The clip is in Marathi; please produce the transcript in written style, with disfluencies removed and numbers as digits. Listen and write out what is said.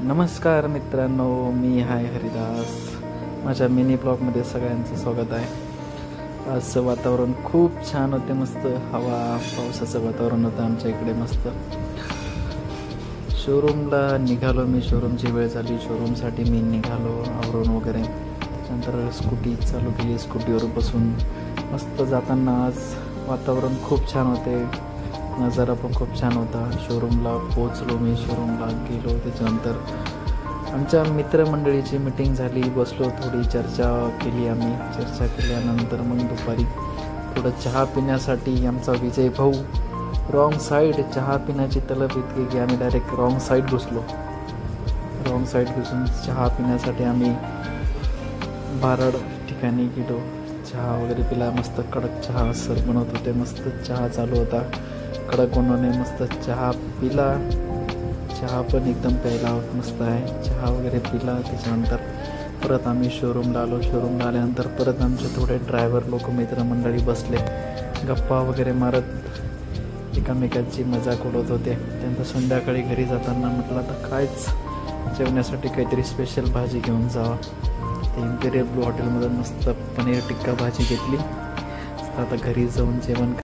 नमस्कार मित्रांनो, मी हाय हरिदास. माझ्या मिनी ब्लॉगमध्ये सगळ्यांचं स्वागत आहे. आजचं वातावरण खूप छान होते, मस्त हवा पावसाचं वातावरण होतं आमच्या इकडे. मस्त शोरूमला निघालो मी. शोरूमची वेळ झाली, शोरूमसाठी मी निघालो आवरून वगैरे. त्याच्यानंतर स्कूटी चालू केली, स्कूटीवर बसून मस्त जाताना आज वातावरण खूप छान होते, नजारा पण खूप छान होता. शोरूमला पोचलो मी, शोरूमला गेलो. त्याच्यानंतर आमच्या मित्रमंडळीची मीटिंग झाली, बसलो, थोडी चर्चा केली आम्ही. चर्चा केल्यानंतर मग दुपारी थोडं चहा पिण्यासाठी आमचा विजय भाऊ रॉंग साईड चहा पिण्याची तलब इतकी की आम्ही डायरेक्ट रॉंग साईड घुसलो. रॉंग साईड घुसून चहा पिण्यासाठी आम्ही बारड ठिकाणी गेलो. चहा वगैरे पिला, मस्त कडक चहा सर बनवत होते, मस्त चहा चालू होता. कडक बनवणे, मस्त चहा पिला. चहा पण एकदम प्यायला मस्त आहे. चहा वगैरे पिला. त्याच्यानंतर परत आम्ही शोरूमला आलो. शोरूमला आल्यानंतर परत आमचे थोडे ड्रायव्हर लोक मित्रमंडळी बसले, गप्पा वगैरे मारत एकामेकांची मजाक उडवत होते. त्यानंतर संध्याकाळी घरी जाताना म्हटलं आता कायच जेवण्यासाठी काहीतरी स्पेशल भाजी घेऊन जावा. ते इम्पेरियल ब्लू हॉटेलमधून मस्त पनीर टिक्का भाजी घेतली. आता घरी जाऊन जेवण